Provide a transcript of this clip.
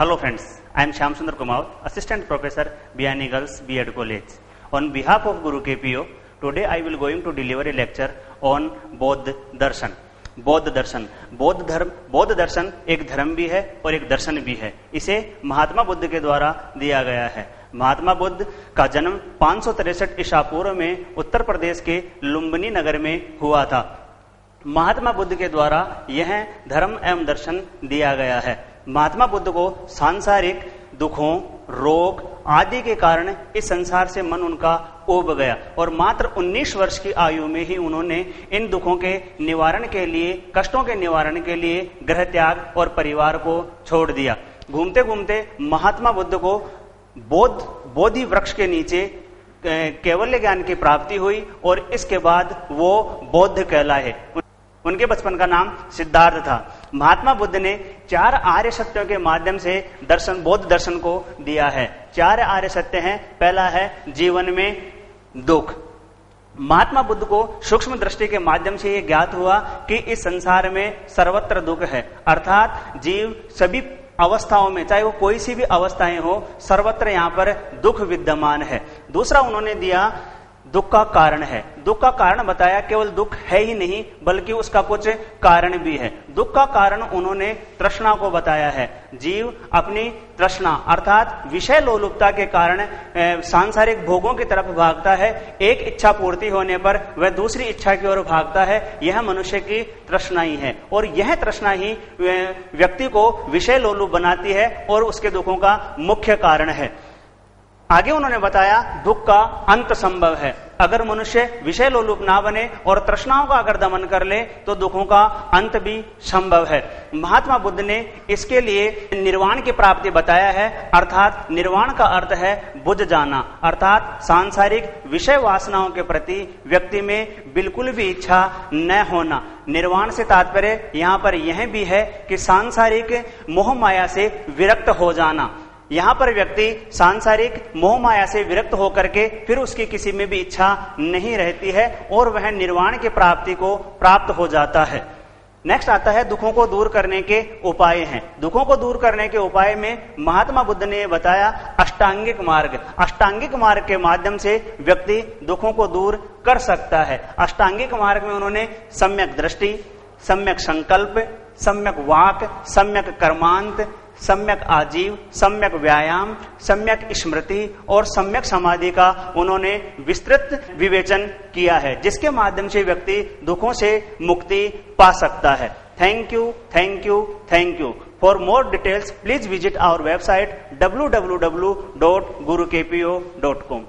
Hello friends, I am Shyam Sundar Kumar, Assistant Professor, Biyani Girls B.Ed College. On behalf of Guru KPO, today I will going to deliver a lecture on बौद्ध दर्शन. बौद्ध दर्शन, बौद्ध दर्शन एक धर्म भी है और एक दर्शन भी है. इसे महात्मा बुद्ध के द्वारा दिया गया है. महात्मा बुद्ध का जन्म 563 ईसा पूर्व में उत्तर प्रदेश के लुम्बिनी नगर में हुआ था. महात्मा बुद्ध के द्वारा यह धर्म एवं दर्शन दिया गया है. महात्मा बुद्ध को सांसारिक दुखों, रोग आदि के कारण इस संसार से मन उनका उब गया और मात्र 19 वर्ष की आयु में ही उन्होंने इन दुखों के निवारण के लिए, कष्टों के निवारण के लिए गृह त्याग और परिवार को छोड़ दिया. घूमते घूमते महात्मा बुद्ध को बोधि वृक्ष के नीचे कैवल्य ज्ञान की प्राप्ति हुई और इसके बाद वो बौद्ध कहलाए. उनके बचपन का नाम सिद्धार्थ था. महात्मा बुद्ध ने 4 आर्य सत्यों के माध्यम से बौद्ध दर्शन को दिया है. 4 आर्य सत्य हैं. पहला है जीवन में दुख. महात्मा बुद्ध को सूक्ष्म दृष्टि के माध्यम से यह ज्ञात हुआ कि इस संसार में सर्वत्र दुख है, अर्थात जीव सभी अवस्थाओं में, चाहे वो कोई सी भी अवस्थाएं हो, सर्वत्र यहाँ पर दुख विद्यमान है. दूसरा उन्होंने दिया दुख का कारण है. दुख का कारण बताया केवल दुख है ही नहीं बल्कि उसका कुछ कारण भी है. दुख का कारण उन्होंने तृष्णा को बताया है. जीव अपनी तृष्णा अर्थात विषय लोलुपता के कारण सांसारिक भोगों की तरफ भागता है. एक इच्छा पूर्ति होने पर वह दूसरी इच्छा की ओर भागता है. यह मनुष्य की तृष्णा ही है और यह तृष्णा ही व्यक्ति को विषय लोलुप बनाती है और उसके दुखों का मुख्य कारण है. आगे उन्होंने बताया दुख का अंत संभव है. अगर मनुष्य विषय लोलुप ना बने और तृष्णाओं का अगर दमन कर ले तो दुखों का अंत भी संभव है. महात्मा बुद्ध ने इसके लिए निर्वाण की प्राप्ति बताया है, अर्थात निर्वाण का अर्थ है बुझ जाना, अर्थात सांसारिक विषय वासनाओं के प्रति व्यक्ति में बिल्कुल भी इच्छा न होना. निर्वाण से तात्पर्य यहाँ पर यह भी है कि सांसारिक मोह माया से विरक्त हो जाना. यहां पर व्यक्ति सांसारिक मोह माया से विरक्त होकर के फिर उसकी किसी में भी इच्छा नहीं रहती है और वह निर्वाण की प्राप्ति को प्राप्त हो जाता है. नेक्स्ट आता है दुखों को दूर करने के उपाय हैं. दुखों को दूर करने के उपाय में महात्मा बुद्ध ने बताया अष्टांगिक मार्ग. अष्टांगिक मार्ग के माध्यम से व्यक्ति दुखों को दूर कर सकता है. अष्टांगिक मार्ग में उन्होंने सम्यक दृष्टि, सम्यक संकल्प, सम्यक वाक, सम्यक कर्मांत, सम्यक आजीव, सम्यक व्यायाम, सम्यक स्मृति और सम्यक समाधि का उन्होंने विस्तृत विवेचन किया है, जिसके माध्यम से व्यक्ति दुखों से मुक्ति पा सकता है. Thank you, thank you, thank you. For more details please visit our website www.gurukpo.com.